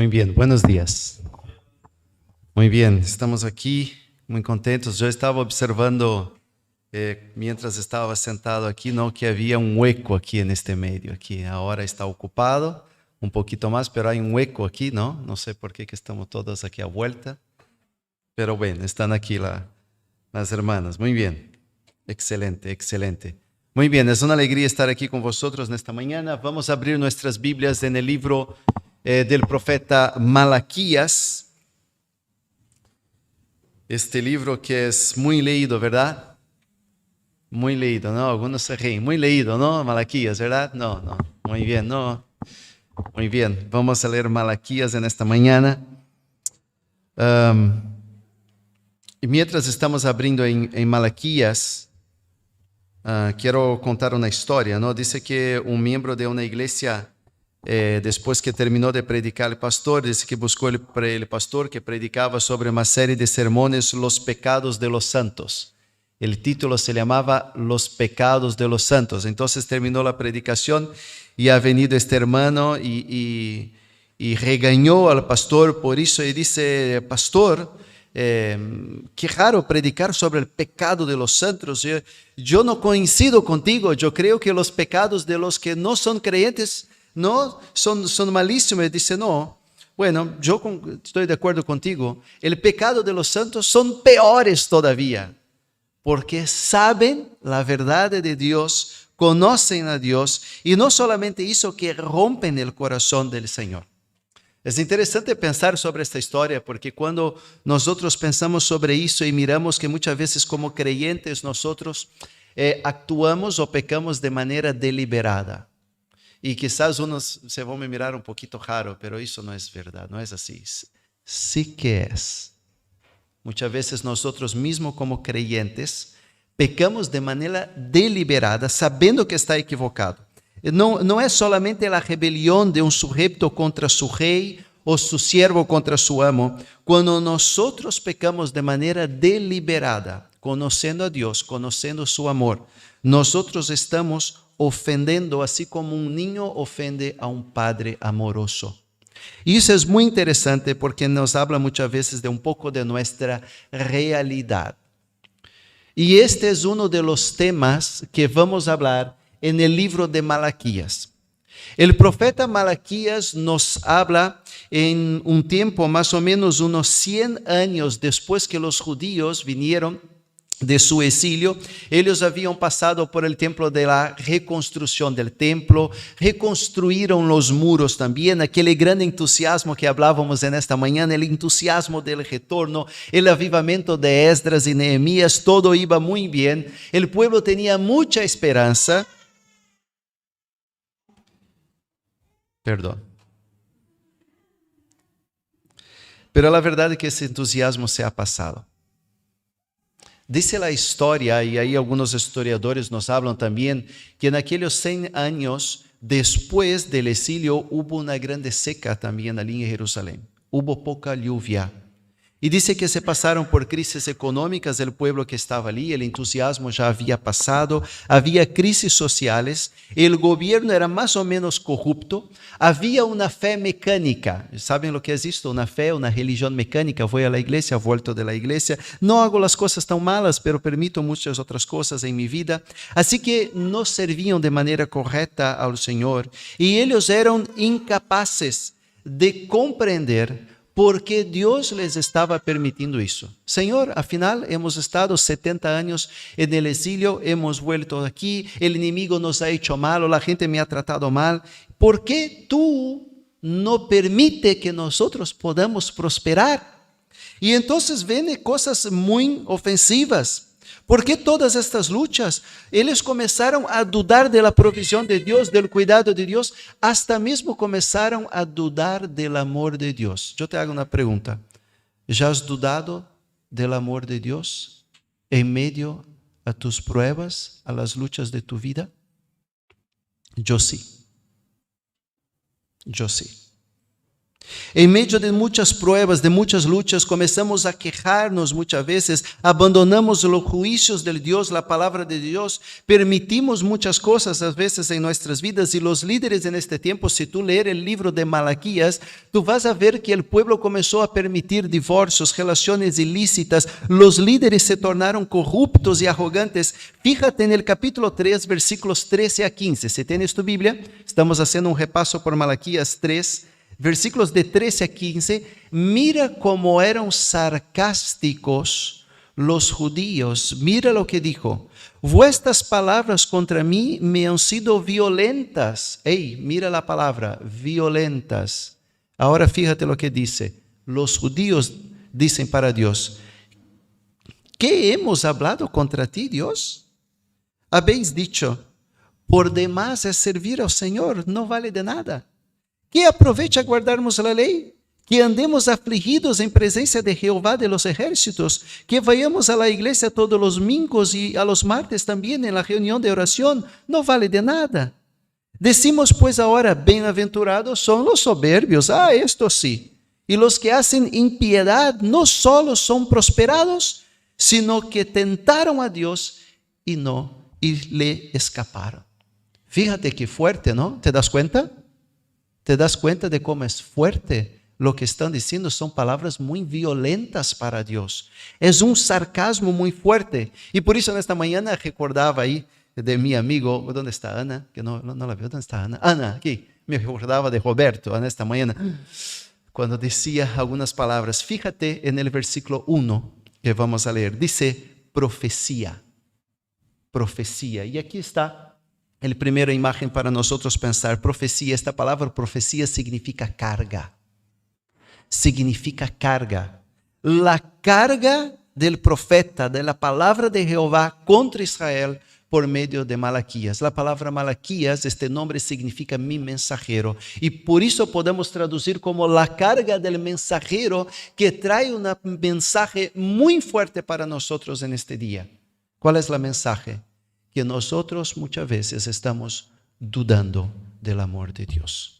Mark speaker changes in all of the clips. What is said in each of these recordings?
Speaker 1: Muy bien, buenos días. Muy bien, estamos aquí muy contentos. Yo estaba observando mientras estaba sentado aquí, ¿no? Que había un hueco aquí en este medio. Aquí ahora está ocupado un poquito más, pero hay un hueco aquí, ¿no? No sé por qué que estamos todos aquí a vuelta. Pero bueno, están aquí las hermanas. Muy bien, excelente, excelente. Muy bien, es una alegría estar aquí con vosotros en esta mañana. Vamos a abrir nuestras Biblias en el libro del profeta Malaquías. Este libro que es muy leído, ¿verdad? Muy leído, ¿no? Algunos se ríen. Muy leído, ¿no? Malaquías, ¿verdad? No, no. Muy bien, ¿no? Muy bien. Vamos a leer Malaquías en esta mañana. Y mientras estamos abriendo en Malaquías, quiero contar una historia, ¿no? Dice que un miembro de una iglesia, después que terminó de predicar el pastor, dice que buscó el pastor que predicaba sobre una serie de sermones, Los pecados de los santos. El título se llamaba Los pecados de los santos. Entonces terminó la predicación y ha venido este hermano y regañó al pastor por eso y dice: pastor, qué raro predicar sobre el pecado de los santos. Yo no coincido contigo. Yo creo que los pecados de los que no son creyentes no son malísimos. Dice: no, bueno, yo estoy de acuerdo contigo. El pecado de los santos son peores todavía, porque saben la verdad de Dios, conocen a Dios, y no solamente eso, que rompen el corazón del Señor. Es interesante pensar sobre esta historia, porque cuando nosotros pensamos sobre eso y miramos que muchas veces como creyentes nosotros actuamos o pecamos de manera deliberada. Y quizás unos se van a mirar un poquito raro, pero eso no es verdad, no es así. Sí que es. Muchas veces nosotros mismos como creyentes pecamos de manera deliberada, sabiendo que está equivocado. No es solamente la rebelión de un sujeto contra su rey o su siervo contra su amo. Cuando nosotros pecamos de manera deliberada, conociendo a Dios, conociendo su amor, nosotros estamos ofendiendo, así como un niño ofende a un padre amoroso. Y eso es muy interesante porque nos habla muchas veces de un poco de nuestra realidad. Y este es uno de los temas que vamos a hablar en el libro de Malaquías. El profeta Malaquías nos habla en un tiempo más o menos unos 100 años después que los judíos vinieron de su exilio. Ellos habían pasado por el tiempo de la reconstrucción del templo, reconstruyeron los muros también, aquel gran entusiasmo que hablábamos en esta mañana, el entusiasmo del retorno, el avivamiento de Esdras y Nehemías, todo iba muy bien, el pueblo tenía mucha esperanza. Perdón. Pero la verdad es que ese entusiasmo se ha pasado. Dice la historia, y ahí algunos historiadores nos hablan también, que en aquellos 100 años después del exilio hubo una grande seca también allí en Jerusalén. Hubo poca lluvia. Y dice que se pasaron por crisis económicas del pueblo que estaba allí, el entusiasmo ya había pasado, había crisis sociales, el gobierno era más o menos corrupto, había una fe mecánica. ¿Saben lo que es esto? Una fe, una religión mecánica. Voy a la iglesia, vuelto de la iglesia, no hago las cosas tan malas, pero permito muchas otras cosas en mi vida. Así que no servían de manera correcta al Señor y ellos eran incapaces de comprender por qué Dios les estaba permitiendo eso. Señor, al final hemos estado 70 años en el exilio, hemos vuelto aquí, el enemigo nos ha hecho mal, o la gente me ha tratado mal. ¿Por qué tú no permites que nosotros podamos prosperar? Y entonces vienen cosas muy ofensivas. ¿Por qué todas estas luchas? Ellos comenzaron a dudar de la provisión de Dios, del cuidado de Dios, hasta mismo comenzaron a dudar del amor de Dios. Yo te hago una pregunta. ¿Ya has dudado del amor de Dios en medio a tus pruebas, a las luchas de tu vida? Yo sí. Yo sí. En medio de muchas pruebas, de muchas luchas, comenzamos a quejarnos muchas veces, abandonamos los juicios del Dios, la palabra de Dios, permitimos muchas cosas a veces en nuestras vidas, y los líderes en este tiempo, si tú lees el libro de Malaquías, tú vas a ver que el pueblo comenzó a permitir divorcios, relaciones ilícitas, los líderes se tornaron corruptos y arrogantes. Fíjate en el capítulo 3, versículos 13 a 15, si tienes tu Biblia, estamos haciendo un repaso por Malaquías 3, versículos de 13 a 15, mira cómo eran sarcásticos los judíos. Mira lo que dijo: vuestras palabras contra mí me han sido violentas. Hey, mira la palabra, violentas. Ahora fíjate lo que dice. Los judíos dicen para Dios: ¿qué hemos hablado contra ti, Dios? Habéis dicho: por demás es servir al Señor, no vale de nada. ¿Qué aprovecha guardarmos la ley? Que andemos afligidos en presencia de Jehová de los ejércitos, que vayamos a la iglesia todos los domingos y a los martes también en la reunión de oración, no vale de nada. Decimos pues ahora: bienaventurados son los soberbios, esto sí, y los que hacen impiedad no solo son prosperados, sino que tentaron a Dios y le escaparon. Fíjate qué fuerte, ¿no? ¿Te das cuenta? ¿Te das cuenta de cómo es fuerte? Lo que están diciendo son palabras muy violentas para Dios. Es un sarcasmo muy fuerte. Y por eso en esta mañana recordaba ahí de mi amigo, ¿dónde está Ana? Que no la veo, ¿dónde está Ana? Ana, aquí. Me recordaba de Roberto en esta mañana, cuando decía algunas palabras. Fíjate en el versículo 1 que vamos a leer. Dice profecía. Profecía. Y aquí está la primera imagen para nosotros pensar. Profecía, esta palabra profecía significa carga. Significa carga. La carga del profeta, de la palabra de Jehová contra Israel por medio de Malaquías. La palabra Malaquías, este nombre significa mi mensajero. Y por eso podemos traducir como la carga del mensajero que trae un mensaje muy fuerte para nosotros en este día. ¿Cuál es el mensaje? Que nosotros muchas veces estamos dudando del amor de Dios.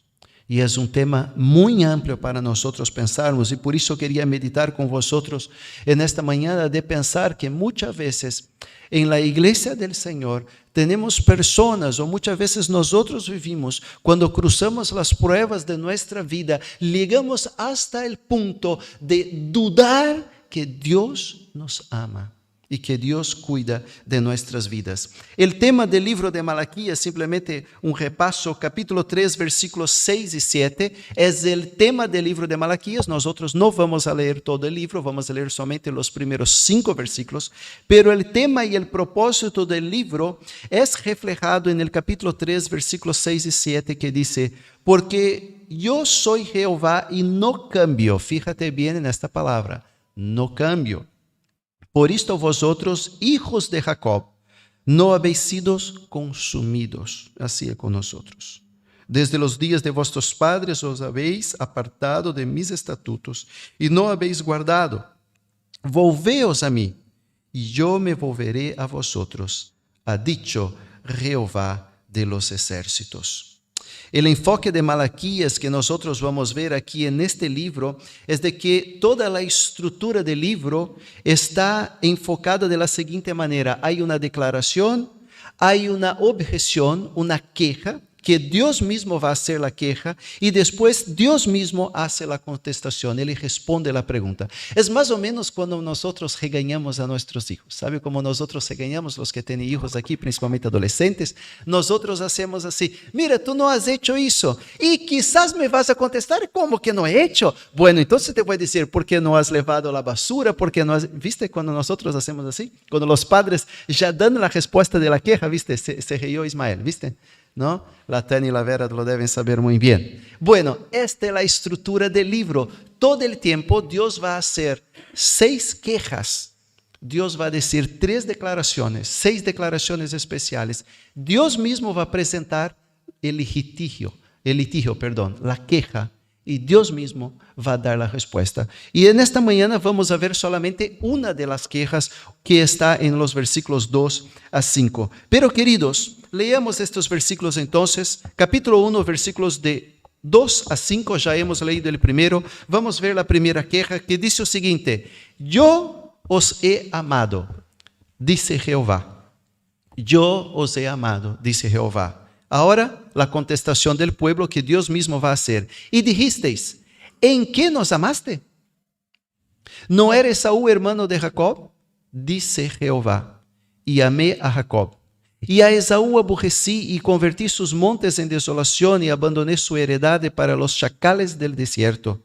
Speaker 1: Y es un tema muy amplio para nosotros pensarmos, y por eso quería meditar con vosotros en esta mañana, de pensar que muchas veces en la iglesia del Señor tenemos personas, o muchas veces nosotros vivimos, cuando cruzamos las pruebas de nuestra vida, llegamos hasta el punto de dudar que Dios nos ama y que Dios cuida de nuestras vidas. El tema del libro de Malaquías, simplemente un repaso, capítulo 3, versículos 6 y 7, es el tema del libro de Malaquías. Nosotros no vamos a leer todo el libro, vamos a leer solamente los primeros 5 versículos, pero el tema y el propósito del libro es reflejado en el capítulo 3, versículos 6 y 7, que dice: porque yo soy Jehová y no cambio. Fíjate bien en esta palabra, no cambio. Por esto vosotros, hijos de Jacob, no habéis sido consumidos. Así es con nosotros. Desde los días de vuestros padres os habéis apartado de mis estatutos y no habéis guardado. Volveos a mí, y yo me volveré a vosotros, ha dicho Jehová de los ejércitos. El enfoque de Malaquías que nosotros vamos a ver aquí en este libro es de que toda la estructura del libro está enfocada de la siguiente manera: hay una declaración, hay una objeción, una queja, que Dios mismo va a hacer la queja, y después Dios mismo hace la contestación, Él responde la pregunta. Es más o menos cuando nosotros regañamos a nuestros hijos. ¿Sabe cómo nosotros regañamos los que tienen hijos aquí, principalmente adolescentes? Nosotros hacemos así: mira, tú no has hecho eso, y quizás me vas a contestar: ¿cómo que no he hecho? Bueno, entonces te voy a decir: ¿por qué no has levado la basura? ¿Por qué no has... ¿Viste cuando nosotros hacemos así? Cuando los padres ya dan la respuesta de la queja, ¿viste? Se rió Ismael, ¿viste? ¿No? La Tania y la Vera lo deben saber muy bien. Bueno, esta es la estructura del libro. Todo el tiempo Dios va a hacer 6 quejas. Dios va a decir 3 declaraciones, 6 declaraciones especiales. Dios mismo va a presentar el litigio, la queja, y Dios mismo va a dar la respuesta. Y en esta mañana vamos a ver solamente una de las quejas, que está en los versículos 2 a 5. Pero queridos, leamos estos versículos entonces, capítulo 1, versículos de 2 a 5, ya hemos leído el primero. Vamos a ver la primera queja que dice lo siguiente: yo os he amado, dice Jehová. Yo os he amado, dice Jehová. Ahora la contestación del pueblo que Dios mismo va a hacer. Y dijisteis, ¿en qué nos amaste? ¿No era Esaú hermano de Jacob? Dice Jehová. Y amé a Jacob. Y a Esaú aborrecí y convertí sus montes en desolación y abandoné su heredad para los chacales del desierto.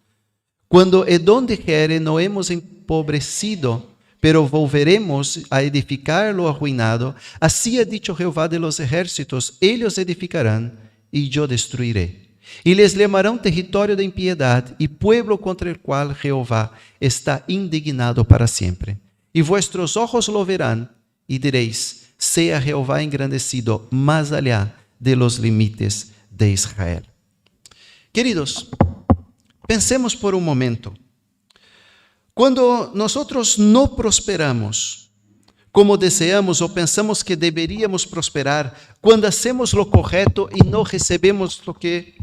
Speaker 1: Cuando Edom dijere, no hemos empobrecido, pero volveremos a edificar lo arruinado, así ha dicho Jehová de los ejércitos, ellos edificarán y yo destruiré. Y les llamarán territorio de impiedad y pueblo contra el cual Jehová está indignado para siempre. Y vuestros ojos lo verán y diréis, sea Jehová engrandecido más allá de los límites de Israel. Queridos, pensemos por un momento. Cuando nosotros no prosperamos como deseamos o pensamos que deberíamos prosperar, cuando hacemos lo correcto y no recebemos lo que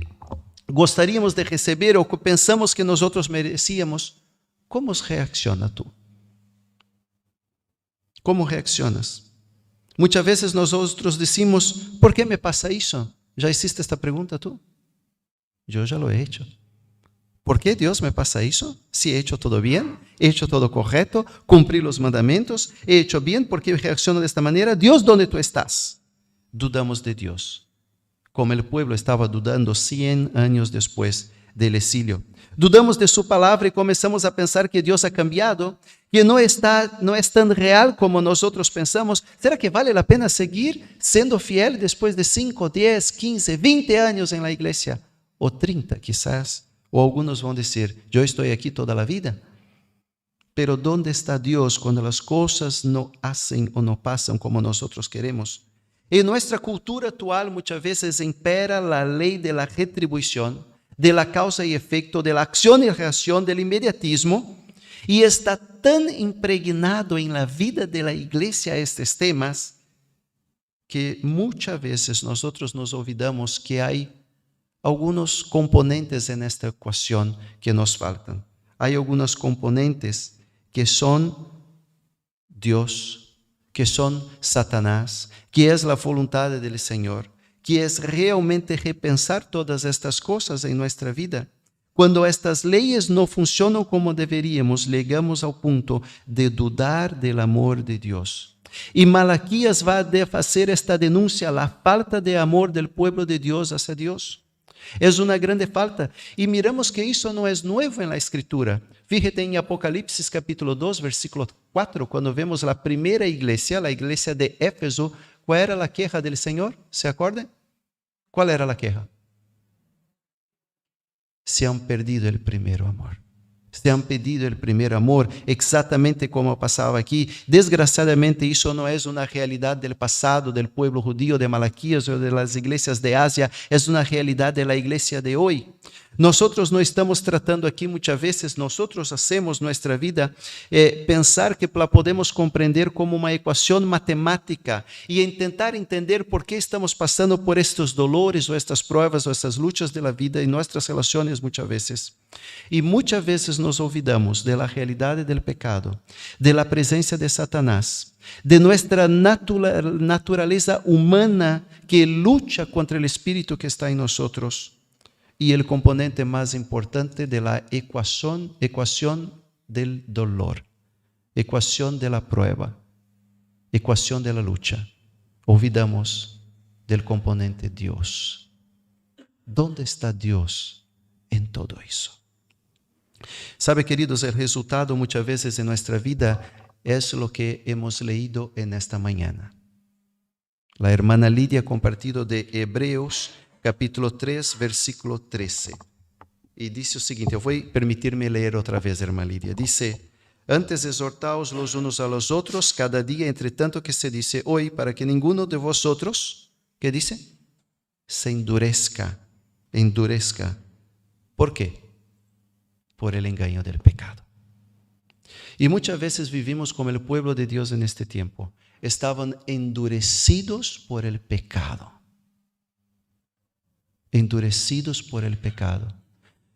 Speaker 1: gostaríamos de receber o que pensamos que nosotros merecíamos, ¿cómo reacciona tú? ¿Cómo reaccionas? Muchas veces nosotros decimos, ¿por qué me pasa eso? ¿Ya hiciste esta pregunta tú? Yo ya lo he hecho. ¿Por qué Dios me pasa eso? Si he hecho todo bien, he hecho todo correcto, cumplí los mandamientos, he hecho bien, ¿por qué reacciono de esta manera? Dios, ¿dónde tú estás? Dudamos de Dios, como el pueblo estaba dudando 100 años después del exilio. Dudamos de su palabra y comenzamos a pensar que Dios ha cambiado, que no es tan real como nosotros pensamos. ¿Será que vale la pena seguir siendo fiel después de 5, 10, 15, 20 años en la iglesia? O 30 quizás. O algunos van a decir, yo estoy aquí toda la vida. Pero ¿dónde está Dios cuando las cosas no hacen o no pasan como nosotros queremos? En nuestra cultura actual muchas veces impera la ley de la retribución, de la causa y efecto, de la acción y reacción, del inmediatismo, y está tan impregnado en la vida de la iglesia estos temas, que muchas veces nosotros nos olvidamos que hay algunos componentes en esta ecuación que nos faltan. Hay algunos componentes que son Dios, que son Satanás, que es la voluntad del Señor, que es realmente repensar todas estas cosas en nuestra vida. Cuando estas leyes no funcionan como deberíamos, llegamos al punto de dudar del amor de Dios. Y Malaquías va a hacer esta denuncia, la falta de amor del pueblo de Dios hacia Dios. Es una grande falta. Y miramos que eso no es nuevo en la Escritura. Fíjate en Apocalipsis capítulo 2, versículo 4, cuando vemos la primera iglesia, la iglesia de Éfeso. ¿Cuál era la queja del Señor? ¿Se acuerdan? ¿Cuál era la queja? Se han perdido el primer amor. Se han perdido el primer amor, exactamente como pasaba aquí. Desgraciadamente, eso no es una realidad del pasado del pueblo judío de Malaquías o de las iglesias de Asia, es una realidad de la iglesia de hoy. Nosotros no estamos tratando aquí muchas veces, nosotros hacemos nuestra vida pensar que la podemos comprender como una ecuación matemática y intentar entender por qué estamos pasando por estos dolores o estas pruebas o estas luchas de la vida en nuestras relaciones muchas veces. Y muchas veces nos olvidamos de la realidad del pecado, de la presencia de Satanás, de nuestra naturaleza humana que lucha contra el espíritu que está en nosotros. Y el componente más importante de la ecuación del dolor, ecuación de la prueba, ecuación de la lucha. Olvidamos del componente Dios. ¿Dónde está Dios en todo eso? Sabe, queridos, el resultado muchas veces en nuestra vida es lo que hemos leído en esta mañana. La hermana Lidia ha compartido de Hebreos capítulo 3, versículo 13. Y dice lo siguiente, voy a permitirme leer otra vez, hermana Lidia. Dice, antes exhortaos los unos a los otros cada día, entre tanto que se dice hoy, para que ninguno de vosotros, ¿qué dice? Se endurezca. ¿Por qué? Por el engaño del pecado. Y muchas veces vivimos como el pueblo de Dios en este tiempo. Estaban endurecidos por el pecado. endurecidos por el pecado.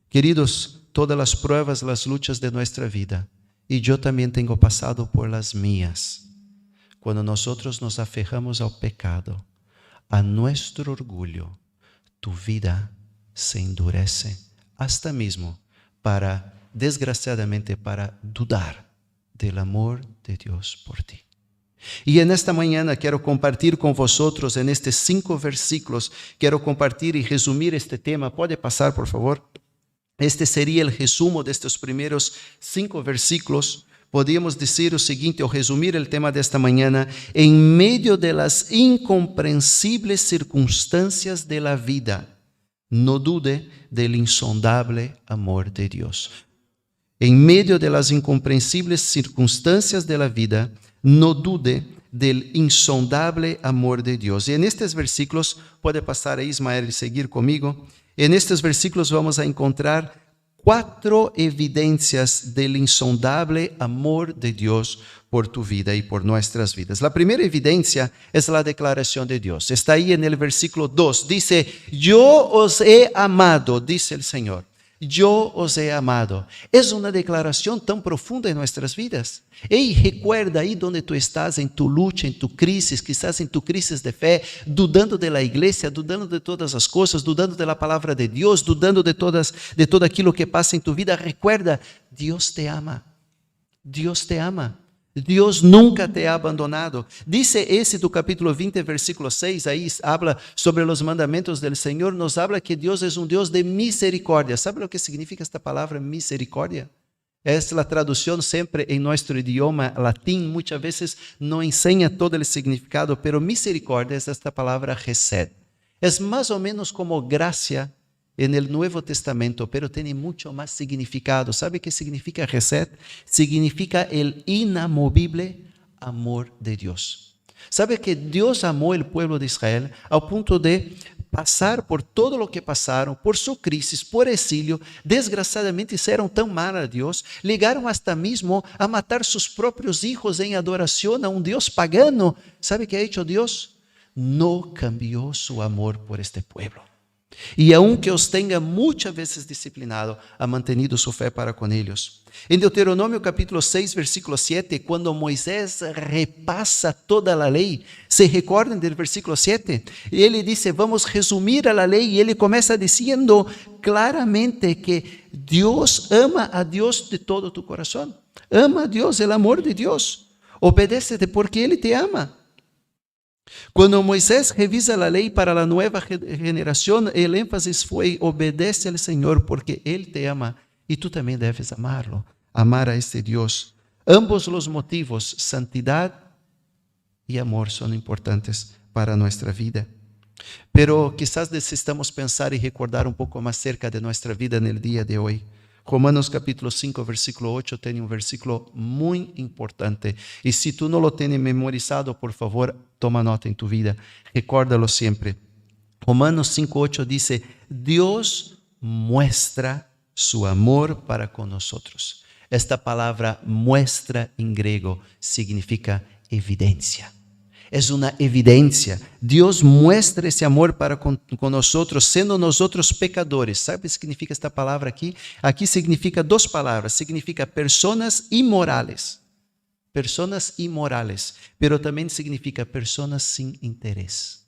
Speaker 1: Queridos, todas las pruebas, las luchas de nuestra vida, y yo también tengo pasado por las mías, cuando nosotros nos aferramos al pecado, a nuestro orgullo, tu vida se endurece hasta mismo desgraciadamente, para dudar del amor de Dios por ti. Y en esta mañana quiero compartir con vosotros en estos 5 versículos, quiero compartir y resumir este tema. ¿Puede pasar, por favor? Este sería el resumo de estos primeros 5 versículos. Podríamos decir lo siguiente, o resumir el tema de esta mañana: en medio de las incomprensibles circunstancias de la vida, no dude del insondable amor de Dios. En medio de las incomprensibles circunstancias de la vida, no dude del insondable amor de Dios. Y en estos versículos, puede pasar a Ismael y seguir conmigo. En estos versículos vamos a encontrar 4 evidencias del insondable amor de Dios por tu vida y por nuestras vidas. La primera evidencia es la declaración de Dios. Está ahí en el versículo 2. Dice: yo os he amado, dice el Señor. Yo os he amado. Es una declaración tan profunda en nuestras vidas. Hey, recuerda ahí donde tú estás, en tu lucha, en tu crisis, quizás en tu crisis de fe, dudando de la iglesia, dudando de todas las cosas, dudando de la palabra de Dios, dudando de todo aquilo que pasa en tu vida. Recuerda, Dios te ama. Dios te ama. Dios nunca te ha abandonado. Dice ese do capítulo 20, versículo 6, ahí habla sobre los mandamientos del Señor, nos habla que Dios es un Dios de misericordia. ¿Sabe lo que significa esta palabra misericordia? Es la traducción siempre en nuestro idioma latín, muchas veces no enseña todo el significado, pero misericordia es esta palabra hesed. Es más o menos como gracia en el Nuevo Testamento, pero tiene mucho más significado. ¿Sabe qué significa hesed? Significa el inamovible amor de Dios. ¿Sabe que Dios amó el pueblo de Israel al punto de pasar por todo lo que pasaron, por su crisis, por exilio? Desgraciadamente hicieron tan mal a Dios, llegaron hasta mismo a matar sus propios hijos en adoración a un Dios pagano. ¿Sabe qué ha hecho Dios? No cambió su amor por este pueblo. Y aunque os tenga muchas veces disciplinado, ha mantenido su fe para con ellos. En Deuteronomio capítulo 6, versículo 7, cuando Moisés repasa toda la ley, ¿se recuerdan del versículo 7? Y él dice, vamos a resumir a la ley, y él comienza diciendo claramente que Dios ama a Dios de todo tu corazón. Ama a Dios, el amor de Dios. Obedécete porque Él te ama. Cuando Moisés revisa la ley para la nueva generación, el énfasis fue: obedece al Señor porque Él te ama y tú también debes amarlo, amar a este Dios. Ambos los motivos, santidad y amor, son importantes para nuestra vida. Pero quizás necesitamos pensar y recordar un poco más cerca de nuestra vida en el día de hoy. Romanos capítulo 5, versículo 8, tiene un versículo muy importante. Y si tú no lo tienes memorizado, por favor, toma nota en tu vida. Recuérdalo siempre. Romanos 5, 8 dice: Dios muestra su amor para con nosotros. Esta palabra muestra en griego significa evidencia. Es una evidencia. Dios muestra ese amor para con nosotros, siendo nosotros pecadores. ¿Sabe qué significa esta palabra aquí? Aquí significa 2 palabras. Significa personas inmorales. Personas inmorales. Pero también significa personas sin interés.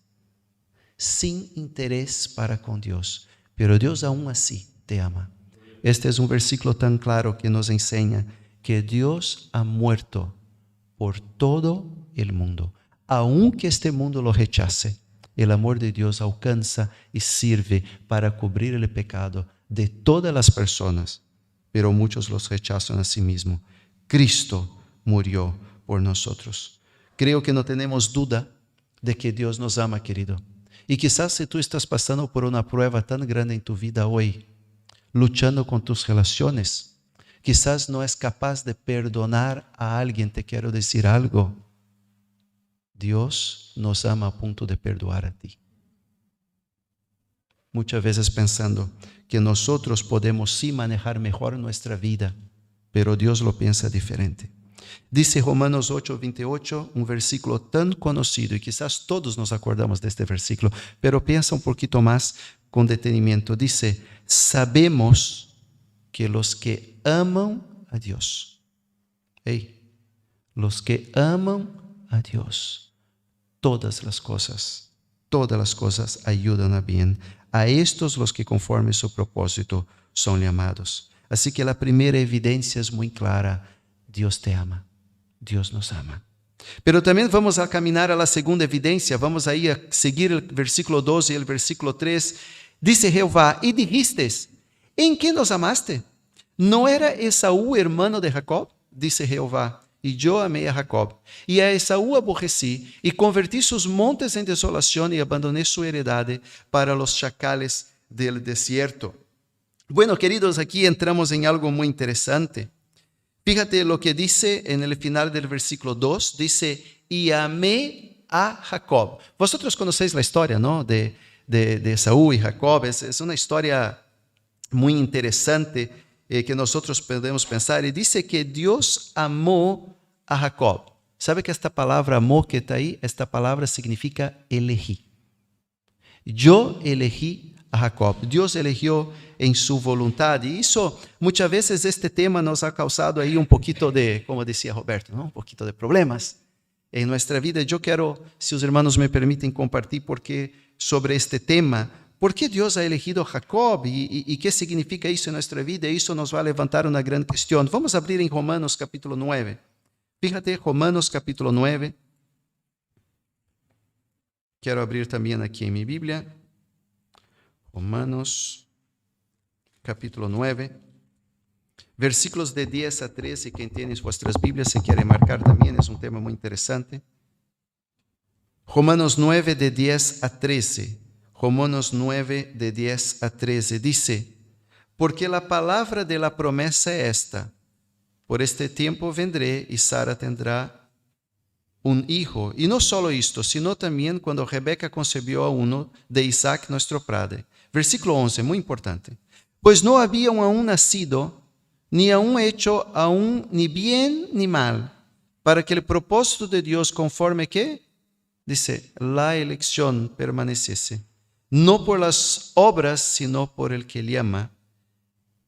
Speaker 1: Sin interés para con Dios. Pero Dios aún así te ama. Este es un versículo tan claro que nos enseña que Dios ha muerto por todo el mundo. Aunque este mundo lo rechace, el amor de Dios alcanza y sirve para cubrir el pecado de todas las personas, pero muchos los rechazan a sí mismos. Cristo murió por nosotros. Creo que no tenemos duda de que Dios nos ama, querido. Y quizás si tú estás pasando por una prueba tan grande en tu vida hoy, luchando con tus relaciones, quizás no es capaz de perdonar a alguien, te quiero decir algo. Dios nos ama a punto de perdoar a ti. Muchas veces pensando que nosotros podemos sí manejar mejor nuestra vida, pero Dios lo piensa diferente. Dice Romanos 8, 28, un versículo tan conocido, y quizás todos nos acordamos de este versículo, pero piensa un poquito más, con detenimiento. Dice, sabemos que los que aman a Dios, los que aman a Dios, todas las cosas ayudan a bien. A estos los que conforme su propósito son llamados. Así que la primera evidencia es muy clara. Dios te ama. Dios nos ama. Pero también vamos a caminar a la segunda evidencia. Vamos a ir a seguir el versículo 2 y el versículo 3. Dice Jehová, y dijiste, ¿en qué nos amaste? ¿No era Esaú hermano de Jacob? Dice Jehová, y yo amé a Jacob, y a Esaú aborrecí, y convertí sus montes en desolación, y abandoné su heredad para los chacales del desierto. Bueno, queridos, aquí entramos en algo muy interesante. Fíjate lo que dice en el final del versículo 2, dice, y amé a Jacob. Vosotros conocéis la historia, ¿no? De Esaú y Jacob. Es una historia muy interesante que nosotros podemos pensar. Y dice que Dios amó a Jacob. ¿Sabe que esta palabra amó que está ahí? Esta palabra significa elegí. Yo elegí a Jacob. Dios eligió en su voluntad. Y eso, muchas veces este tema nos ha causado ahí un poquito de, como decía Roberto, ¿no? Un poquito de problemas en nuestra vida. Yo quiero, si los hermanos me permiten, compartir sobre este tema. ¿Por qué Dios ha elegido a Jacob? ¿Y qué significa eso en nuestra vida? Eso nos va a levantar una gran cuestión. Vamos a abrir en Romanos capítulo 9. Fíjate, Romanos capítulo 9. Quiero abrir también aquí en mi Biblia. Romanos capítulo 9. Versículos de 10 a 13. Quien tiene vuestras Biblias se quiere marcar también. Es un tema muy interesante. Romanos 9 de 10 a 13. Romanos 9, de 10 a 13, dice, porque la palabra de la promesa es esta, por este tiempo vendré y Sara tendrá un hijo. Y no solo esto, sino también cuando Rebeca concebió a uno de Isaac nuestro padre. Versículo 11, muy importante. Pues no habían aún nacido, ni aún hecho aún ni bien ni mal, para que el propósito de Dios conforme que, dice, la elección permaneciese. No por las obras, sino por el que llama.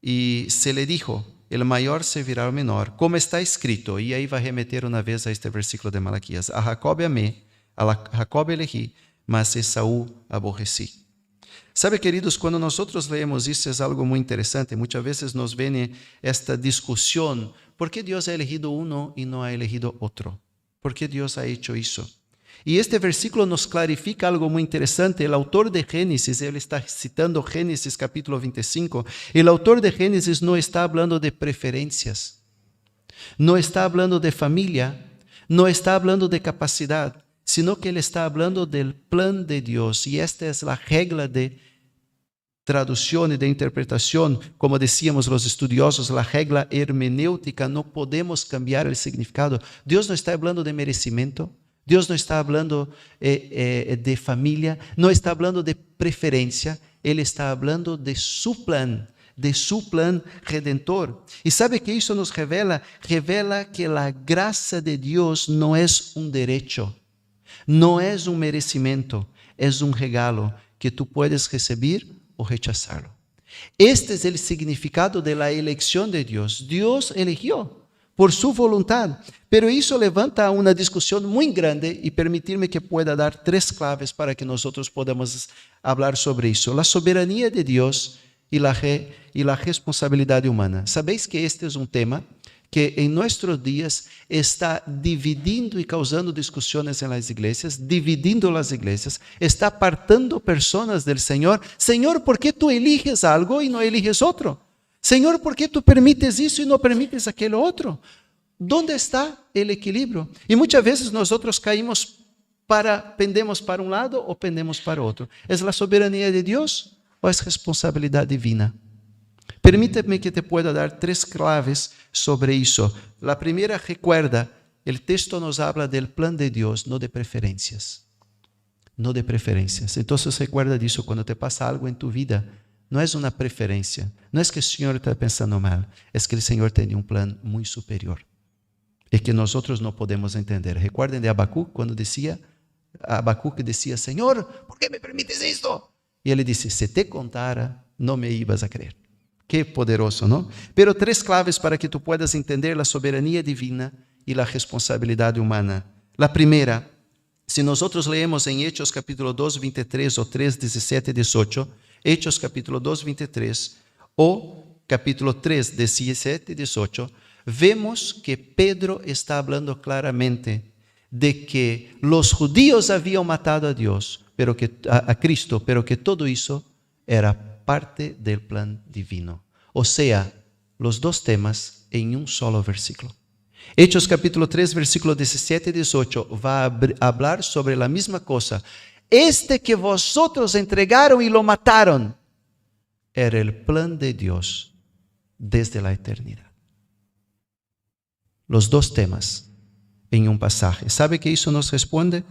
Speaker 1: Y se le dijo, el mayor servirá al menor, como está escrito. Y ahí va a remeter una vez a este versículo de Malaquías. A Jacob amé, Jacob elegí, mas Esaú aborrecí. Sabe, queridos, cuando nosotros leemos isso es algo muy interesante. Muchas veces nos viene esta discusión. ¿Por qué Dios ha elegido uno y no ha elegido otro? ¿Por qué Dios ha hecho eso? Y este versículo nos clarifica algo muy interesante. El autor de Génesis, él está citando Génesis capítulo 25. El autor de Génesis no está hablando de preferencias, no está hablando de familia, no está hablando de capacidad, sino que él está hablando del plan de Dios. Y esta es la regla de traducción y de interpretación. Como decíamos los estudiosos, la regla hermenéutica, no podemos cambiar el significado. Dios no está hablando de merecimiento. Dios no está hablando de familia, no está hablando de preferencia, Él está hablando de su plan redentor. Y sabe que eso nos revela que la gracia de Dios no es un derecho, no es un merecimiento, es un regalo que tú puedes recibir o rechazarlo. Este es el significado de la elección de Dios. Dios eligió por su voluntad. Pero eso levanta una discusión muy grande y permitirme que pueda dar 3 claves para que nosotros podamos hablar sobre eso. La soberanía de Dios y la responsabilidad humana. ¿Sabéis que este es un tema que en nuestros días está dividiendo y causando discusiones en las iglesias, dividindo las iglesias, está apartando personas del Señor? Señor, ¿por qué tú eliges algo y no eliges otro? Señor, ¿por qué tú permites eso y no permites aquello otro? ¿Dónde está el equilibrio? Y muchas veces nosotros pendemos para un lado o pendemos para otro. ¿Es la soberanía de Dios o es responsabilidad divina? Permíteme que te pueda dar 3 claves sobre eso. La primera, recuerda, el texto nos habla del plan de Dios, no de preferencias. No de preferencias. Entonces recuerda de eso cuando te pasa algo en tu vida. No es una preferencia, no es que el Señor está pensando mal, es que el Señor tiene un plan muy superior y que nosotros no podemos entender. Recuerden de Habacuc, cuando Habacuc decía, Señor, ¿por qué me permites esto? Y él le dice, si te contara, no me ibas a creer. Qué poderoso, ¿no? Pero 3 claves para que tú puedas entender la soberanía divina y la responsabilidad humana. La primera, si nosotros leemos en Hechos capítulo 2, 23 o 3, 17, 18, Hechos capítulo 2, 23 o capítulo 3, 17, 18, vemos que Pedro está hablando claramente de que los judíos habían matado a Dios, pero que a Cristo, pero que todo eso era parte del plan divino. O sea, los 2 temas en un solo versículo. Hechos capítulo 3, versículo 17 y 18 va a hablar sobre la misma cosa. Este que vosotros entregaron y lo mataron era el plan de Dios desde la eternidad. Los 2 temas en un pasaje. ¿Sabe qué eso nos responde?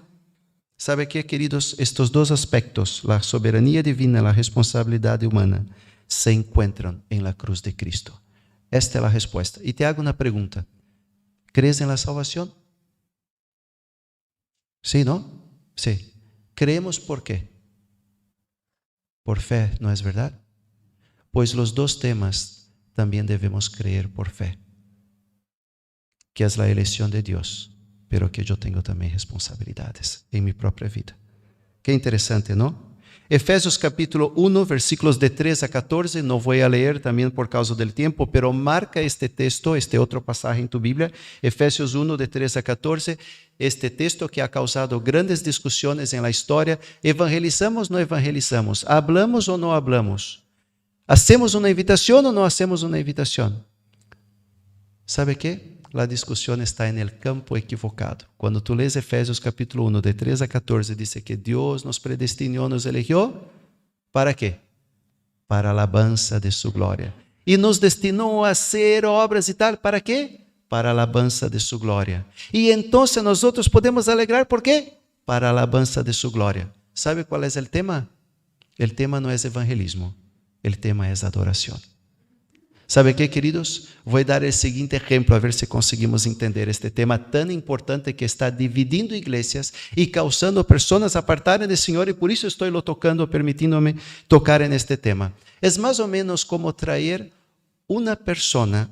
Speaker 1: ¿Sabe qué, queridos? Estos 2 aspectos, la soberanía divina y la responsabilidad humana, se encuentran en la cruz de Cristo. Esta es la respuesta. Y te hago una pregunta. ¿Crees en la salvación? ¿Sí, no? Sí. ¿Creemos por qué? Por fe, ¿no es verdad? Pues los 2 temas también debemos creer por fe, que es la elección de Dios, pero que yo tengo también responsabilidades en mi propia vida. Qué interesante, ¿no? Efesios capítulo 1, versículos de 3 a 14, no voy a leer también por causa del tiempo, pero marca este texto, este otro pasaje en tu Biblia, Efesios 1, de 3 a 14, este texto que ha causado grandes discusiones en la historia. ¿Evangelizamos o no evangelizamos? ¿Hablamos o no hablamos? ¿Hacemos una invitación o no hacemos una invitación? ¿Sabe qué? La discusión está en el campo equivocado. Cuando tú lees Efesios capítulo 1, de 3 a 14, dice que Dios nos predestinó, nos eligió. ¿Para qué? Para alabanza de su gloria. Y nos destinó a hacer obras y tal. ¿Para qué? Para alabanza de su gloria. Y entonces nosotros podemos alegrar, ¿por qué? Para alabanza de su gloria. ¿Sabe cuál es el tema? El tema no es evangelismo. El tema es adoración. ¿Sabe qué, queridos? Voy a dar el siguiente ejemplo a ver si conseguimos entender este tema tan importante que está dividiendo iglesias y causando personas apartarem del Señor, y por eso estoy lo tocando, permitiéndome tocar en este tema. Es más o menos como traer una persona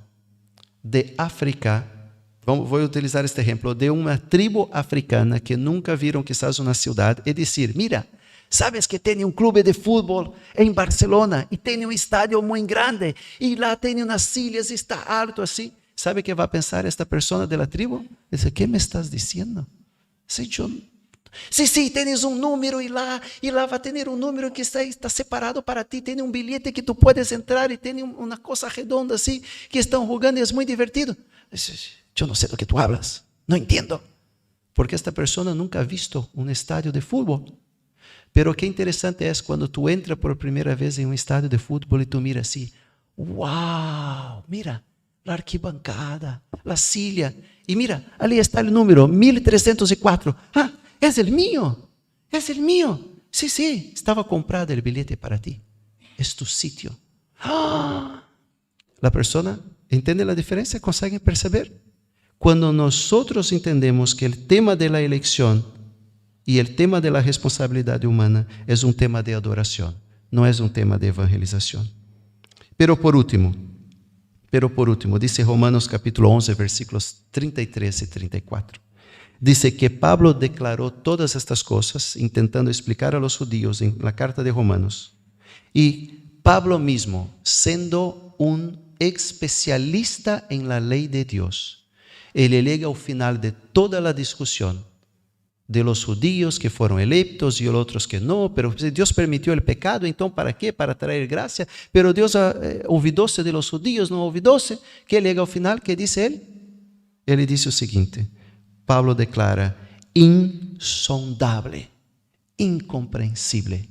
Speaker 1: de África, voy a utilizar este ejemplo, de una tribu africana que nunca vieron quizás una ciudad y decir, mira, ¿sabes que tiene un club de fútbol en Barcelona y tiene un estadio muy grande y lá tiene unas sillas y está alto así? ¿Sabe qué va a pensar esta persona de la tribu? Dice, ¿qué me estás diciendo? Sí, tienes un número y lá va a tener un número que está separado para ti, tiene un billete que tú puedes entrar y tiene una cosa redonda así que están jugando y es muy divertido. Dice, yo no sé de lo que tú hablas, no entiendo. Porque esta persona nunca ha visto un estadio de fútbol. Pero qué interesante es cuando tú entras por primera vez en un estadio de fútbol y tú miras así, wow, mira, la arquibancada, la silla, y mira, ali está el número 1304, ah, es el mío, sí, estaba comprado el billete para ti, es tu sitio. ¡Ah! La persona entiende la diferencia, consigue perceber. Cuando nosotros entendemos que el tema de la elección y el tema de la responsabilidad humana es un tema de adoración, no es un tema de evangelización. Pero por último, dice Romanos capítulo 11, versículos 33 y 34. Dice que Pablo declaró todas estas cosas, intentando explicar a los judíos en la carta de Romanos. Y Pablo mismo, siendo un especialista en la ley de Dios, él llega al final de toda la discusión de los judíos que fueron electos y los otros que no, pero Dios permitió el pecado, entonces ¿para qué? Para traer gracia, pero Dios olvidóse de los judíos, no olvidóse, que llega al final, ¿qué dice él? Él dice lo siguiente, Pablo declara, insondable, incomprensible,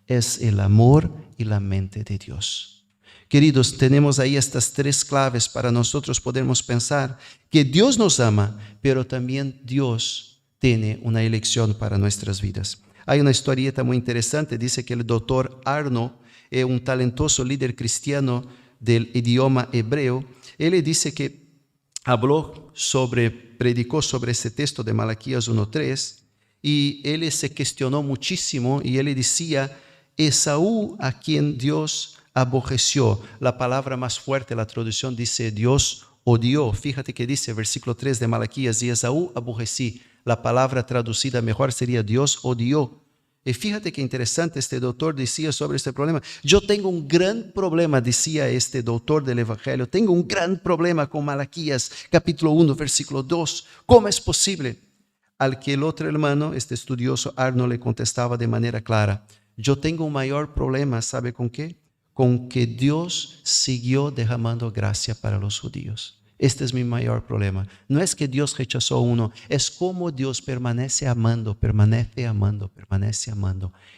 Speaker 1: es el amor y la mente de Dios. Queridos, tenemos ahí estas 3 claves para nosotros podermos pensar que Dios nos ama, pero también Dios tiene una elección para nuestras vidas. Hay una historieta muy interesante, dice que el doctor Arno, un talentoso líder cristiano del idioma hebreo, él dice que predicó sobre este texto de Malaquías 1:3, y él se cuestionó muchísimo, y él decía, Esaú, a quien Dios aborreció. La palabra más fuerte, la traducción dice Dios odió. Fíjate que dice versículo 3 de Malaquías, y Esaú aborrecí. La palabra traducida mejor sería Dios odió. Y fíjate qué interesante, este doctor decía sobre este problema. Yo tengo un gran problema, decía este doctor del Evangelio. Tengo un gran problema con Malaquías, capítulo 1, versículo 2. ¿Cómo es posible? Al que el otro hermano, este estudioso Arnold, le contestaba de manera clara. Yo tengo un mayor problema, ¿sabe con qué? Con que Dios siguió derramando gracia para los judíos. Este es mi mayor problema. No es que Dios rechazó a uno, es como Dios permanece amando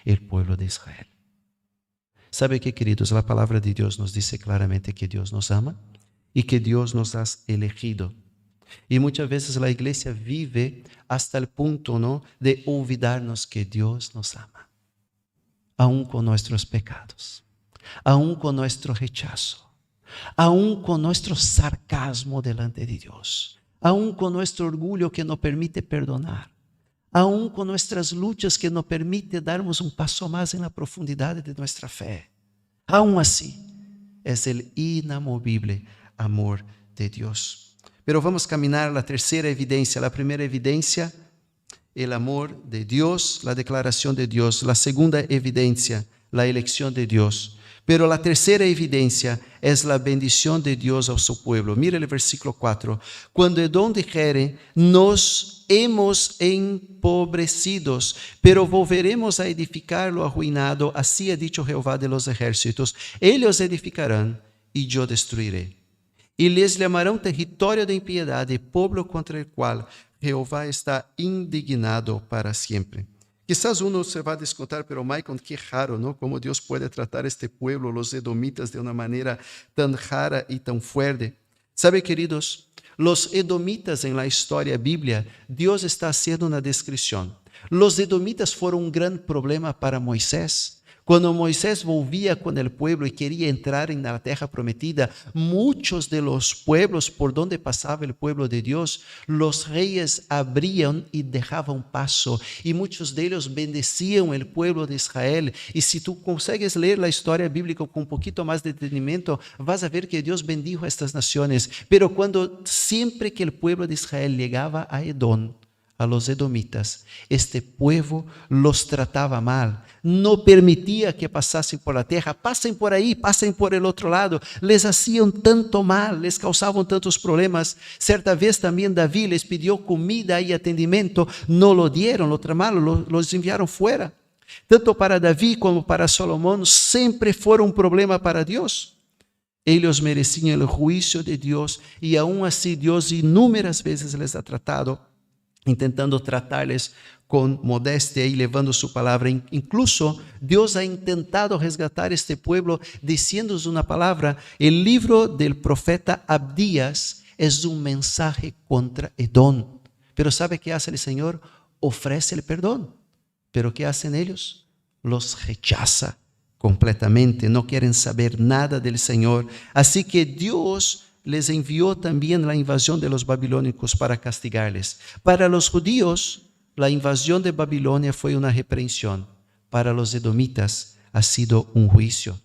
Speaker 1: el pueblo de Israel. ¿Sabe qué, queridos? La palabra de Dios nos dice claramente que Dios nos ama y que Dios nos ha elegido. Y muchas veces la iglesia vive hasta el punto, ¿no?, de olvidarnos que Dios nos ama, aún con nuestros pecados, aún con nuestro rechazo, aún con nuestro sarcasmo delante de Dios, aún con nuestro orgullo que no permite perdonar, aún con nuestras luchas que no permite darnos un paso más en la profundidad de nuestra fe. Aún así, es el inamovible amor de Dios. Pero vamos a caminar a la tercera evidencia. La primera evidencia, el amor de Dios, la declaración de Dios. La segunda evidencia, la elección de Dios. Pero la tercera evidencia es la bendición de Dios a su pueblo. Mira el versículo 4. Cuando Edom dijere, nos hemos empobrecidos, pero volveremos a edificar lo arruinado, así ha dicho Jehová de los ejércitos. Ellos edificarán y yo destruiré. Y les llamarán territorio de impiedad y pueblo contra el cual Jehová está indignado para siempre. Quizás uno se va a descontar, pero Michael, qué raro, ¿no? Cómo Dios puede tratar a este pueblo, los edomitas, de una manera tan rara y tan fuerte. ¿Sabe, queridos? Los edomitas en la historia bíblica, Dios está haciendo una descripción. Los edomitas fueron un gran problema para Moisés. Cuando Moisés volvía con el pueblo y quería entrar en la tierra prometida, muchos de los pueblos por donde pasaba el pueblo de Dios, los reyes abrían y dejaban paso, y muchos de ellos bendecían el pueblo de Israel. Y si tú consigues leer la historia bíblica con un poquito más de detenimiento, vas a ver que Dios bendijo a estas naciones. Pero siempre que el pueblo de Israel llegaba a Edom, a los edomitas, este pueblo los trataba mal, no permitía que pasasen por la tierra. Pasen por ahí, pasen por el otro lado. Les hacían tanto mal, les causaban tantos problemas. Cierta vez también David les pidió comida y atendimiento, no lo dieron, lo tramaron, los enviaron fuera. Tanto para David como para Salomón siempre fueron un problema para Dios. Ellos merecían el juicio de Dios, y aún así Dios inúmeras veces les ha tratado, intentando tratarles con modestia y llevando su palabra. Incluso Dios ha intentado resgatar este pueblo diciéndoles una palabra. El libro del profeta Abdías es un mensaje contra Edom. Pero ¿sabe qué hace el Señor? Ofrece el perdón. ¿Pero qué hacen ellos? Los rechaza completamente. No quieren saber nada del Señor. Así que Dios les envió también la invasión de los babilónicos para castigarles. Para los judíos, la invasión de Babilonia fue una reprensión. Para los edomitas ha sido un juicio.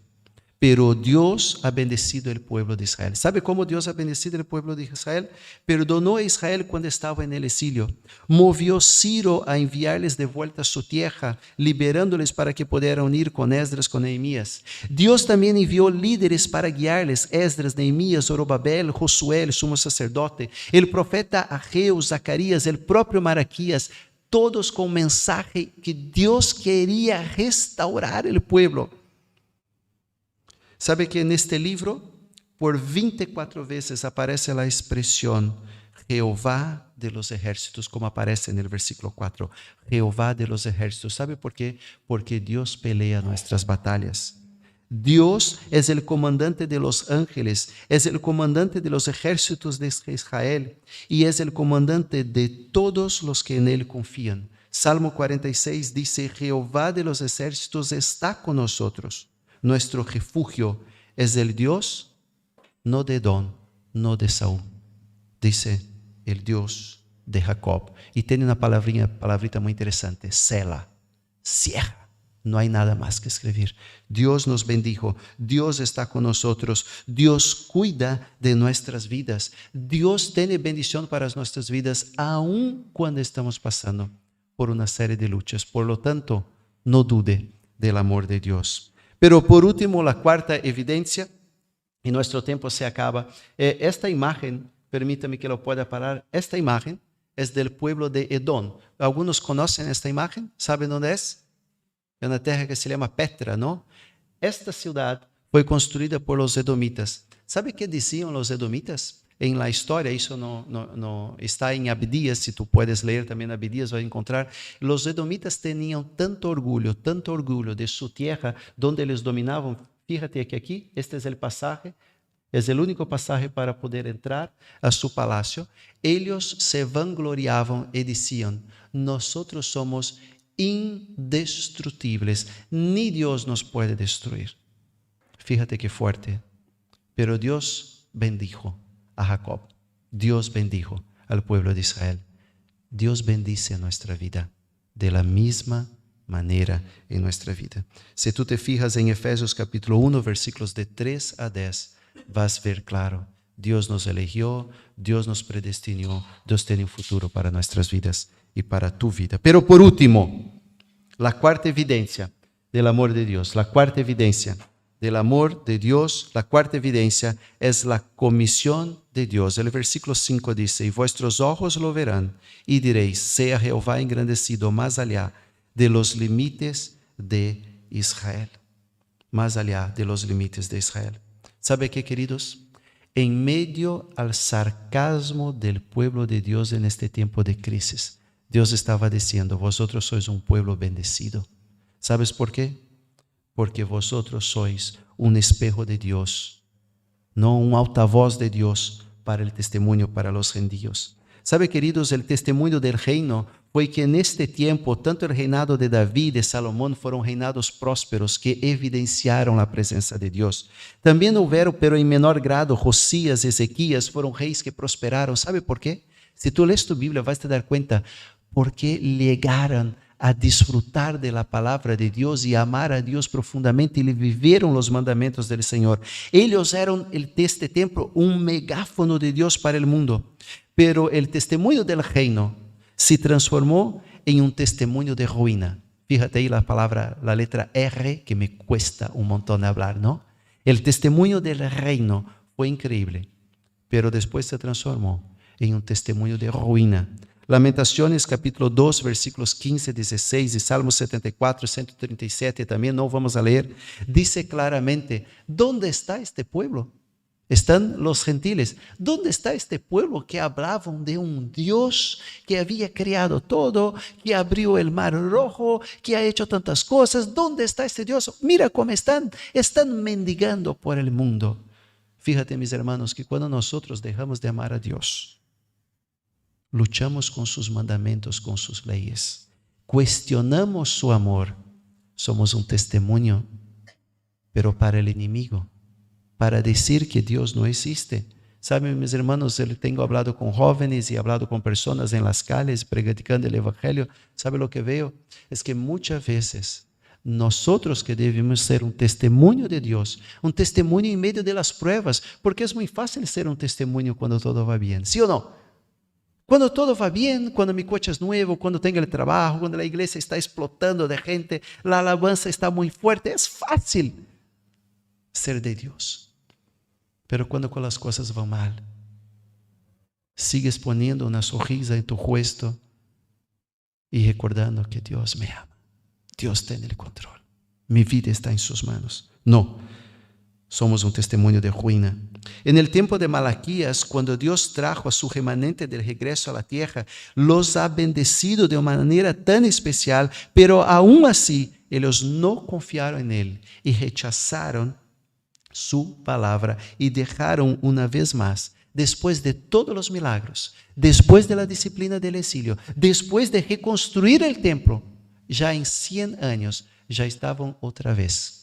Speaker 1: Pero Dios ha bendecido el pueblo de Israel. ¿Sabe cómo Dios ha bendecido el pueblo de Israel? Perdonó a Israel cuando estaba en el exilio. Movió Ciro a enviarles de vuelta a su tierra, liberándoles para que pudieran ir con Esdras, con Nehemías. Dios también envió líderes para guiarles: Esdras, Nehemías, Zorobabel, Josué, el sumo sacerdote, el profeta Ageo, Zacarías, el propio Malaquías, todos con mensaje que Dios quería restaurar el pueblo. ¿Sabe que en este libro, por 24 veces aparece la expresión Jehová de los ejércitos, como aparece en el versículo 4? Jehová de los ejércitos. ¿Sabe por qué? Porque Dios pelea nuestras batallas. Dios es el comandante de los ángeles, es el comandante de los ejércitos de Israel y es el comandante de todos los que en él confían. Salmo 46 dice: Jehová de los ejércitos está con nosotros. Nuestro refugio es el Dios, no de Edom, no de Saúl. Dice el Dios de Jacob. Y tiene una palabrita muy interesante: Sela, cierra. no hay nada más que escribir. Dios nos bendijo, Dios está con nosotros, Dios cuida de nuestras vidas, Dios tiene bendición para nuestras vidas, aun cuando estamos pasando por una serie de luchas. Por lo tanto, no dude del amor de Dios. Pero por último, la cuarta evidencia, y nuestro tiempo se acaba. Esta imagen, permítame que lo pueda parar, esta imagen es del pueblo de Edom. ¿Algunos conocen esta imagen? ¿Saben dónde es? En una tierra que se llama Petra, ¿no? Esta ciudad fue construida por los edomitas. ¿Sabe qué decían los edomitas? En la historia, eso no está en Abdías, si tú puedes leer también Abdías, vas a encontrar. Los edomitas tenían tanto orgullo de su tierra, donde les dominaban. Fíjate que aquí, este es el pasaje, es el único pasaje para poder entrar a su palacio. Ellos se vangloriaban y decían, nosotros somos indestructibles, ni Dios nos puede destruir. Fíjate qué fuerte. Pero Dios bendijo a Jacob. Dios bendijo al pueblo de Israel. Dios bendice nuestra vida de la misma manera en nuestra vida. Si tú te fijas en Efesios capítulo 1, versículos de 3 a 10, vas a ver claro, Dios nos eligió, Dios nos predestinó, Dios tiene un futuro para nuestras vidas y para tu vida. Pero por último, la cuarta evidencia del amor de Dios, la cuarta evidencia del amor de Dios, la cuarta evidencia es la comisión de Dios. El versículo 5 dice, y vuestros ojos lo verán y diréis, sea Jehová engrandecido más allá de los límites de Israel. Más allá de los límites de Israel. ¿Sabe qué, queridos? En medio al sarcasmo del pueblo de Dios en este tiempo de crisis, Dios estaba diciendo, vosotros sois un pueblo bendecido. ¿Sabes por qué? Porque vosotros sois un espejo de Dios, no un altavoz de Dios para el testimonio para los gentiles. ¿Sabe, queridos? El testimonio del reino fue que en este tiempo, tanto el reinado de David y de Salomón fueron reinados prósperos que evidenciaron la presencia de Dios. También hubieron, pero en menor grado, Josías y Ezequías fueron reyes que prosperaron. ¿Sabe por qué? Si tú lees tu Biblia vas a te dar cuenta, porque llegaron a disfrutar de la palabra de Dios y amar a Dios profundamente y vivieron los mandamientos del Señor. Ellos eran este tiempo un megáfono de Dios para el mundo, pero el testimonio del reino se transformó en un testimonio de ruina. Fíjate ahí la palabra, la letra R, que me cuesta un montón hablar, ¿no? El testimonio del reino fue increíble, pero después se transformó en un testimonio de ruina. Lamentaciones capítulo 2, versículos 15, 16 y Salmos 74, 137, también no vamos a leer, dice claramente, ¿dónde está este pueblo? Están los gentiles. ¿Dónde está este pueblo que hablaban de un Dios que había creado todo, que abrió el mar rojo, que ha hecho tantas cosas? ¿Dónde está este Dios? Mira cómo están mendigando por el mundo. Fíjate, mis hermanos, que cuando nosotros dejamos de amar a Dios, luchamos con sus mandamientos, con sus leyes, cuestionamos su amor, somos un testimonio, pero para el enemigo, para decir que Dios no existe. Saben, mis hermanos, yo tengo hablado con jóvenes y hablado con personas en las calles predicando el evangelio. ¿Sabe lo que veo? Es que muchas veces nosotros que debemos ser un testimonio de Dios, un testimonio en medio de las pruebas, porque es muy fácil ser un testimonio cuando todo va bien, ¿sí o no? Cuando todo va bien, cuando mi coche es nuevo, cuando tengo el trabajo, cuando la iglesia está explotando de gente, la alabanza está muy fuerte, es fácil ser de Dios. Pero cuando las cosas van mal, sigues poniendo una sonrisa en tu rostro y recordando que Dios me ama. Dios tiene el control. Mi vida está en sus manos. No, somos un testimonio de ruina. En el tiempo de Malaquías, cuando Dios trajo a su remanente del regreso a la tierra, los ha bendecido de una manera tan especial, pero aún así ellos no confiaron en Él y rechazaron su palabra y dejaron una vez más, después de todos los milagros, después de la disciplina del exilio, después de reconstruir el templo, ya en 100 años, ya estaban otra vez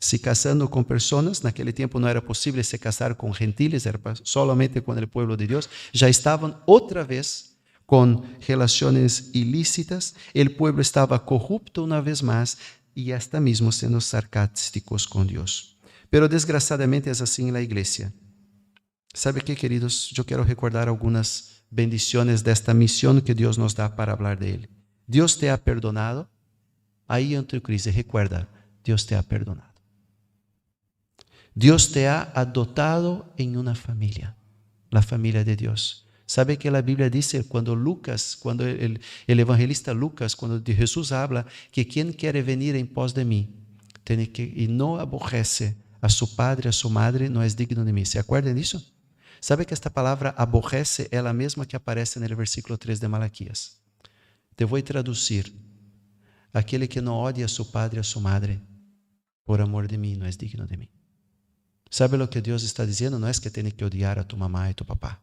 Speaker 1: se casando con personas. En aquel tiempo no era posible se casar con gentiles, era solamente con el pueblo de Dios. Ya estaban otra vez con relaciones ilícitas, el pueblo estaba corrupto una vez más, y hasta mismo siendo sarcásticos con Dios. Pero desgraciadamente es así en la iglesia. ¿Sabe qué, queridos? Yo quiero recordar algunas bendiciones de esta misión que Dios nos da para hablar de Él. Dios te ha perdonado. Ahí en tu crisis, recuerda, Dios te ha perdonado. Dios te ha adoptado en una familia, la familia de Dios. ¿Sabe que la Biblia dice cuando el evangelista Lucas, cuando Jesús habla que quien quiere venir en pos de mí tiene que, y no aborrece a su padre, a su madre, no es digno de mí? ¿Se acuerdan de eso? ¿Sabe que esta palabra aborrece es la misma que aparece en el versículo 3 de Malaquías? Te voy a traducir. Aquele que no odia a su padre, a su madre, por amor de mí, no es digno de mí. ¿Sabe lo que Dios está diciendo? No es que tiene que odiar a tu mamá y tu papá.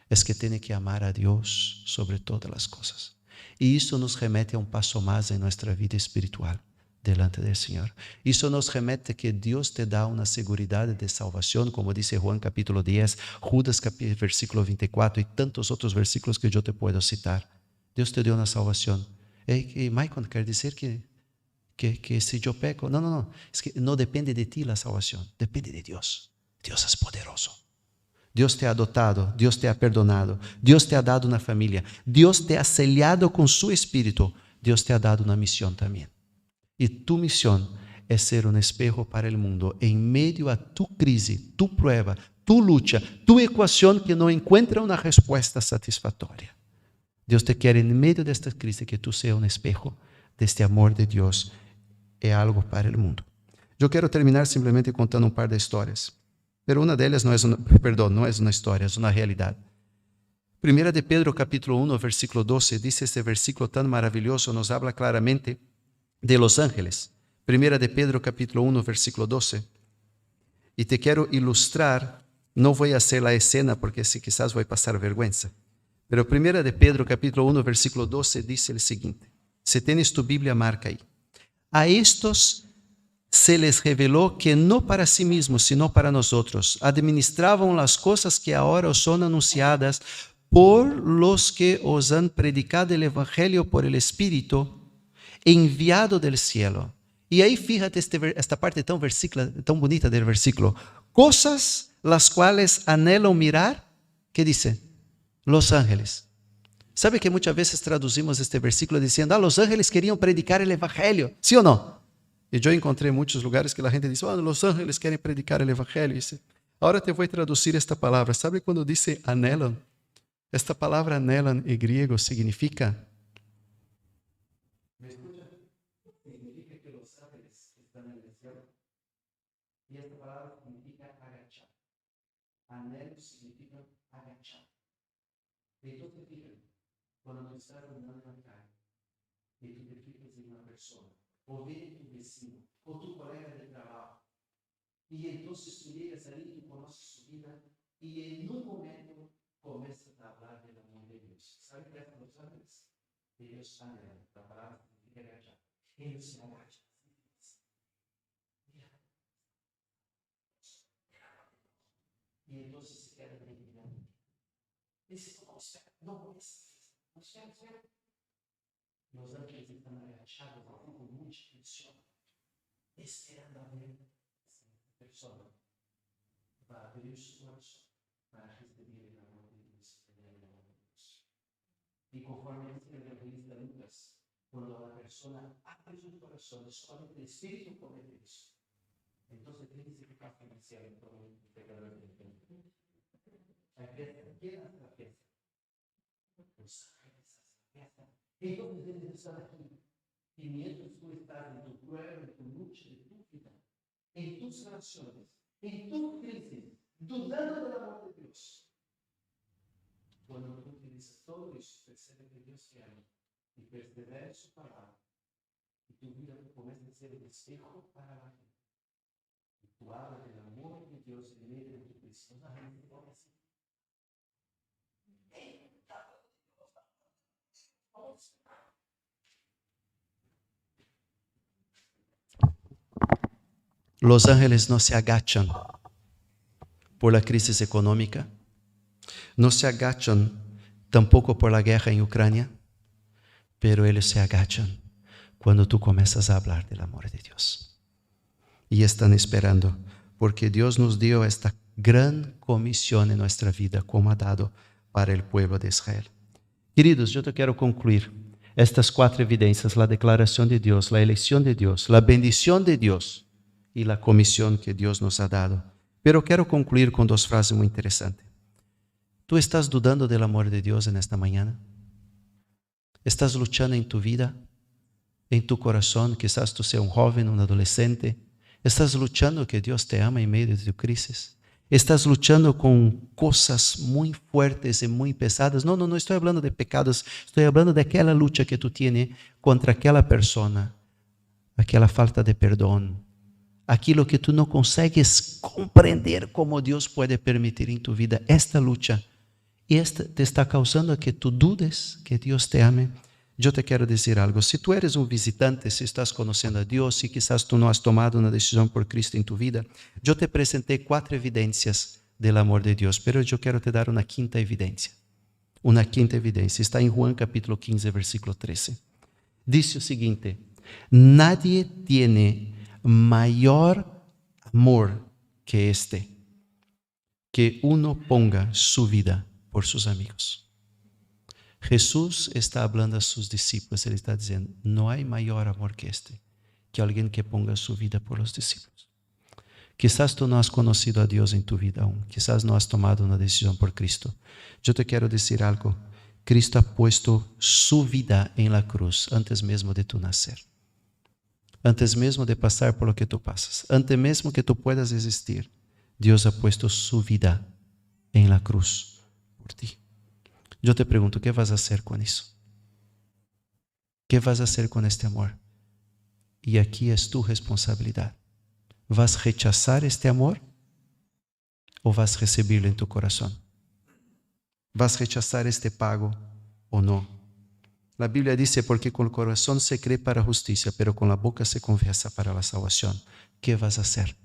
Speaker 1: Es que tiene que amar a Dios sobre todas las cosas. Y eso nos remete a un paso más en nuestra vida espiritual delante del Señor. Eso nos remete que Dios te da una seguridad de salvación, como dice Juan capítulo 10, Judas versículo 24 y tantos otros versículos que yo te puedo citar. Dios te dio una salvación. Hey, Michael, ¿quiere decir que si yo peco? No. Es que no depende de ti la salvación. Depende de Dios. Dios es poderoso. Dios te ha adoptado. Dios te ha perdonado. Dios te ha dado una familia. Dios te ha sellado con su espíritu. Dios te ha dado una misión también. Y tu misión es ser un espejo para el mundo en medio a tu crisis, tu prueba, tu lucha, tu ecuación que no encuentra una respuesta satisfactoria. Dios te quiere en medio de esta crisis que tú seas un espejo de este amor de Dios. Es algo para el mundo. Yo quiero terminar simplemente contando un par de historias. Pero una de ellas no es una historia, es una realidad. Primera de Pedro capítulo 1, versículo 12, dice este versículo tan maravilloso, nos habla claramente de los ángeles. Primera de Pedro capítulo 1, versículo 12. Y te quiero ilustrar, no voy a hacer la escena porque si quizás voy a pasar vergüenza. Pero primera de Pedro capítulo 1, versículo 12 dice el siguiente. Si tienes tu Biblia, marca ahí. A estos se les reveló que no para sí mismos, sino para nosotros, administraban las cosas que ahora os son anunciadas por los que os han predicado el Evangelio por el Espíritu enviado del cielo. Y ahí fíjate esta parte tan bonita del versículo. Cosas las cuales anhelan mirar, ¿qué dice? Los ángeles. ¿Sabe que muchas veces traducimos este versículo diciendo, los ángeles querían predicar el Evangelio? ¿Sí o no? Y yo encontré muchos lugares que la gente dice, los ángeles quieren predicar el Evangelio. Dice, ahora te voy a traducir esta palabra. ¿Sabe cuando dice anhelan? Esta palabra anhelan en griego significa, ¿me escucha? Significa que los ángeles están en el cielo. Y esta palabra significa agachar. Anhelo significa agachar. Entonces, fíjate, cuando tú estás andando en la calle y tú te fijas en una persona, o ves tu vecino, o tu colega de trabajo, y entonces tú llegas ahí y conoces su vida, y en un momento comienzas a hablar del amor de Dios. ¿Sabe qué hacen los ángeles? Ellos anhelan, la palabra significa agachar. Ellos se agachan. Y entonces se quedan mirando. Dice, no, espera. Los ángeles están agachados con mucha tensión, esperando a ver si esta persona va a abrir su corazón para recibir el amor de Dios. Y conforme dice el evangelista Lucas, cuando la persona abre su corazón, solamente el Espíritu comete eso. Entonces tiene que ficar en el cielo por un pecador del mundo. La fiesta, ¿quién hace la fiesta? Los ángeles hacen la fiesta. Entonces ellos están aquí. Y mientras tú estás en tu prueba, en tu lucha, en tu vida, en tus relaciones, en tu crisis, dudando del amor de Dios, cuando tú utilizas todo eso, percebe que Dios te ama y persevera en su palabra, y tu vida comienza a ser el espejo para la gente. Y tú hablas del amor de Dios en medio de tu crisis. No la gente pone así. Los ángeles no se agachan por la crisis económica, no se agachan tampoco por la guerra en Ucrania, pero ellos se agachan cuando tú comienzas a hablar del amor de Dios. Y están esperando, porque Dios nos dio esta gran comisión en nuestra vida, como ha dado para el pueblo de Israel. Queridos, yo te quiero concluir estas 4 evidencias: la declaración de Dios, la elección de Dios, la bendición de Dios y la comisión que Dios nos ha dado. Pero quiero concluir con 2 frases muy interesantes. ¿Tú estás dudando del amor de Dios en esta mañana? ¿Estás luchando en tu vida, en tu corazón? Quizás tú seas un joven, un adolescente. ¿Estás luchando que Dios te ama en medio de tu crisis? ¿Estás luchando con cosas muy fuertes y muy pesadas? No estoy hablando de pecados, estoy hablando de aquella lucha que tú tienes contra aquella persona, aquella falta de perdón, aquilo que tú no consigues comprender cómo Dios puede permitir en tu vida. Esta lucha, esta te está causando que tú dudes que Dios te ame. Yo te quiero decir algo: si tú eres un visitante, si estás conociendo a Dios y quizás tú no has tomado una decisión por Cristo en tu vida, yo te presenté 4 evidencias del amor de Dios, pero yo quiero te dar una quinta evidencia. Una quinta evidencia está en Juan capítulo 15, versículo 13. Dice lo siguiente: nadie tiene mayor amor que este, que uno ponga su vida por sus amigos. Jesús está hablando a sus discípulos. Él está diciendo: no hay mayor amor que este, que alguien que ponga su vida por los discípulos. Quizás tú no has conocido a Dios en tu vida aún. Quizás no has tomado una decisión por Cristo. Yo te quiero decir algo: Cristo ha puesto su vida en la cruz antes mismo de tu nacer. Antes mismo de pasar por lo que tú pasas. Antes mismo que tú puedas existir, Dios ha puesto su vida en la cruz por ti. Yo te pregunto, ¿qué vas a hacer con eso? ¿Qué vas a hacer con este amor? Y aquí es tu responsabilidad. ¿Vas a rechazar este amor o vas a recibirlo en tu corazón? ¿Vas a rechazar este pago o no? La Biblia dice: porque con el corazón se cree para justicia, pero con la boca se confiesa para la salvación. ¿Qué vas a hacer?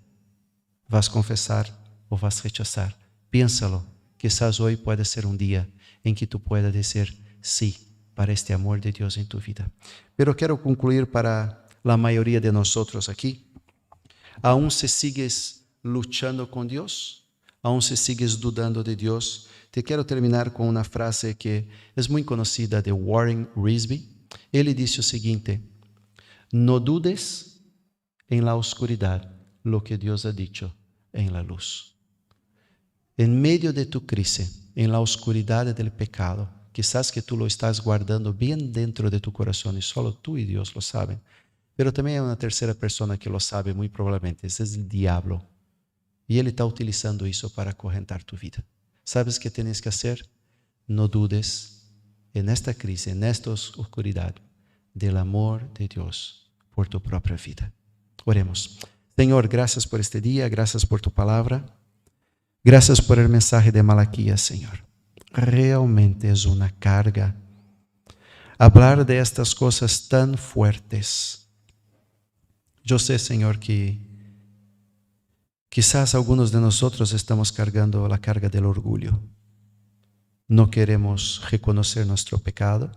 Speaker 1: ¿Vas a confesar o vas a rechazar? Piénsalo. Quizás hoy puede ser un día en que tú puedas decir sí para este amor de Dios en tu vida. Pero quiero concluir para la mayoría de nosotros aquí. ¿Aún se sigues luchando con Dios? ¿Aún se sigues dudando de Dios? Te quiero terminar con una frase que es muy conocida de Warren Wiersbe. Él dice lo siguiente: no dudes en la oscuridad lo que Dios ha dicho en la luz. En medio de tu crisis, en la oscuridad del pecado, quizás que tú lo estás guardando bien dentro de tu corazón y solo tú y Dios lo saben, pero también hay una tercera persona que lo sabe muy probablemente. Ese es el diablo, y él está utilizando eso para acorrentar tu vida. ¿Sabes qué tienes que hacer? No dudes en esta crisis, en esta oscuridad, del amor de Dios por tu propia vida. Oremos. Señor, gracias por este día, gracias por tu palabra. Gracias por el mensaje de Malaquías, Señor. Realmente es una carga hablar de estas cosas tan fuertes. Yo sé, Señor, que quizás algunos de nosotros estamos cargando la carga del orgullo. No queremos reconocer nuestro pecado.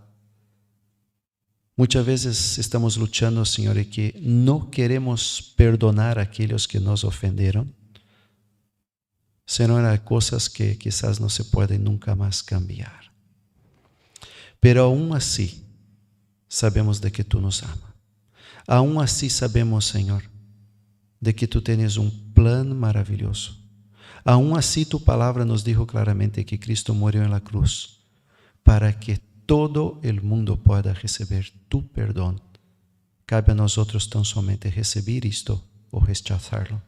Speaker 1: Muchas veces estamos luchando, Señor, y que no queremos perdonar a aquellos que nos ofendieron. Señor, hay cosas que quizás no se pueden nunca más cambiar. Pero aún así, sabemos de que tú nos amas. Aún así sabemos, Señor, de que tú tienes un plan maravilloso. Aún así tu palabra nos dijo claramente que Cristo murió en la cruz para que todo el mundo pueda recibir tu perdón. Cabe a nosotros tan solamente recibir esto o rechazarlo.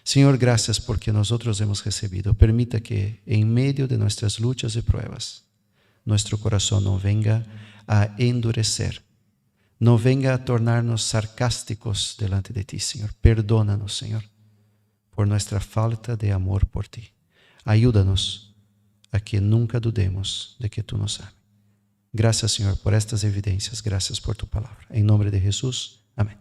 Speaker 1: Señor, gracias porque nosotros hemos recibido. Permita que en medio de nuestras luchas y pruebas, nuestro corazón no venga a endurecer, no venga a tornarnos sarcásticos delante de ti, Señor. Perdónanos, Señor, por nuestra falta de amor por ti. Ayúdanos a que nunca dudemos de que tú nos ames. Gracias, Señor, por estas evidencias. Gracias por tu palabra. En nombre de Jesús. Amén.